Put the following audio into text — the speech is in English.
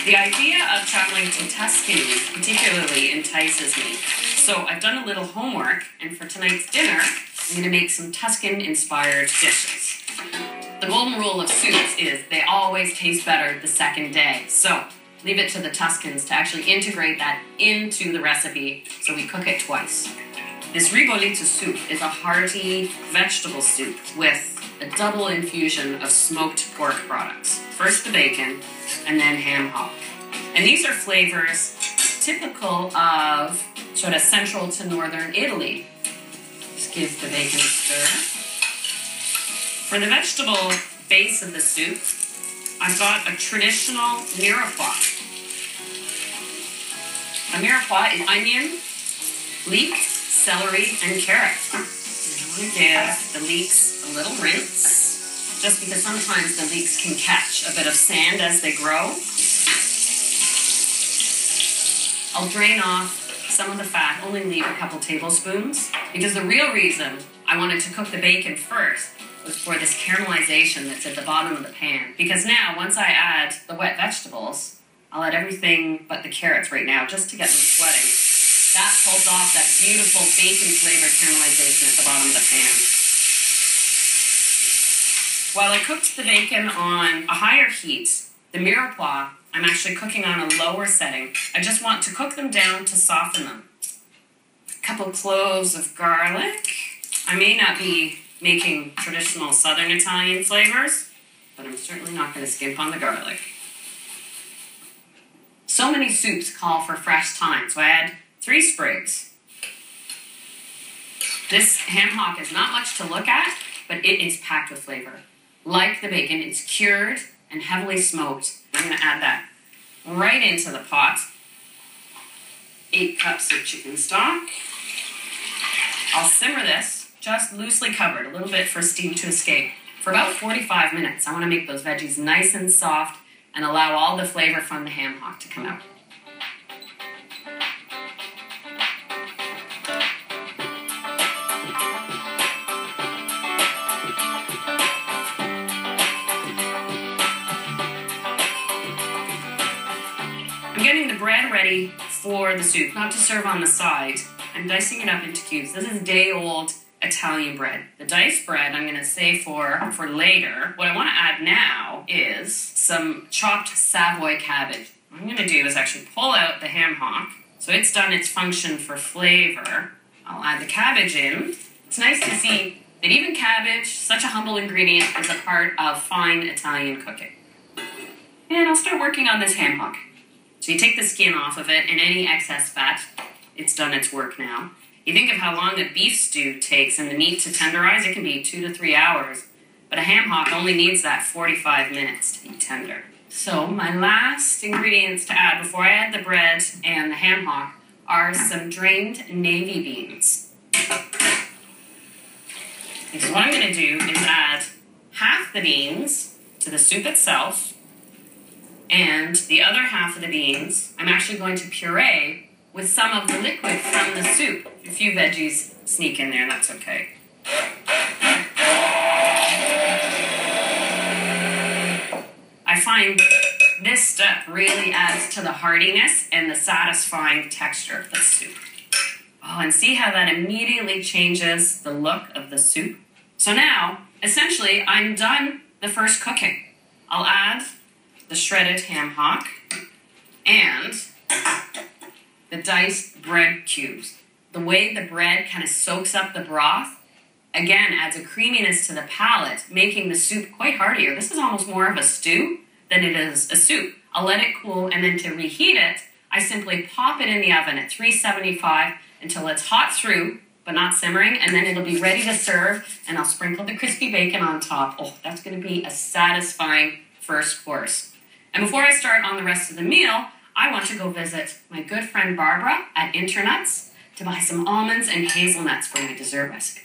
The idea of traveling to Tuscany particularly entices me. So I've done a little homework, and for tonight's dinner, I'm going to make some Tuscan-inspired dishes. The golden rule of soups is they always taste better the second day. So leave it to the Tuscans to actually integrate that into the recipe so we cook it twice. This Ribollita soup is a hearty vegetable soup with a double infusion of smoked pork products. First the bacon, and then ham hock. And these are flavors typical of sort of central to northern Italy. Just give the bacon a stir. For the vegetable base of the soup, I've got a traditional mirepoix. A mirepoix is onion, leek, celery, and carrot. I'm going to give the leeks a little rinse, just because sometimes the leeks can catch a bit of sand as they grow. I'll drain off some of the fat, only leave a couple tablespoons, because the real reason I wanted to cook the bacon first was for this caramelization that's at the bottom of the pan. Because now, once I add the wet vegetables, I'll add everything but the carrots right now, just to get them sweating. That pulls off that beautiful bacon-flavored caramelization at the bottom of the pan. While I cooked the bacon on a higher heat, the mirepoix, I'm actually cooking on a lower setting. I just want to cook them down to soften them. A couple cloves of garlic. I may not be making traditional Southern Italian flavors, but I'm certainly not going to skimp on the garlic. So many soups call for fresh thyme, so I add 3 sprigs. This ham hock is not much to look at, but it is packed with flavor. Like the bacon, it's cured and heavily smoked. I'm going to add that right into the pot. 8 cups of chicken stock. I'll simmer this, just loosely covered, a little bit for steam to escape, for about 45 minutes. I want to make those veggies nice and soft and allow all the flavor from the ham hock to come out. I'm getting the bread ready for the soup, not to serve on the side. I'm dicing it up into cubes. This is day-old Italian bread. The diced bread I'm going to save for later. What I want to add now is some chopped Savoy cabbage. What I'm going to do is actually pull out the ham hock, so it's done its function for flavor. I'll add the cabbage in. It's nice to see that even cabbage, such a humble ingredient, is a part of fine Italian cooking. And I'll start working on this ham hock. So you take the skin off of it and any excess fat, it's done its work now. You think of how long a beef stew takes and the meat to tenderize, it can be 2 to 3 hours. But a ham hock only needs that 45 minutes to be tender. So my last ingredients to add before I add the bread and the ham hock are some drained navy beans. Okay, so what I'm going to do is add half the beans to the soup itself, and the other half of the beans I'm actually going to puree with some of the liquid from the soup. A few veggies sneak in there, that's okay. I find this step really adds to the heartiness and the satisfying texture of the soup. Oh, and see how that immediately changes the look of the soup? So now, essentially, I'm done the first cooking. I'll add the shredded ham hock and the diced bread cubes. The way the bread kind of soaks up the broth, again, adds a creaminess to the palate, making the soup quite heartier. This is almost more of a stew than it is a soup. I'll let it cool, and then to reheat it, I simply pop it in the oven at 375 until it's hot through, but not simmering, and then it'll be ready to serve, and I'll sprinkle the crispy bacon on top. Oh, that's going to be a satisfying first course. And before I start on the rest of the meal, I want to go visit my good friend Barbara at Internuts to buy some almonds and hazelnuts for my dessert recipe.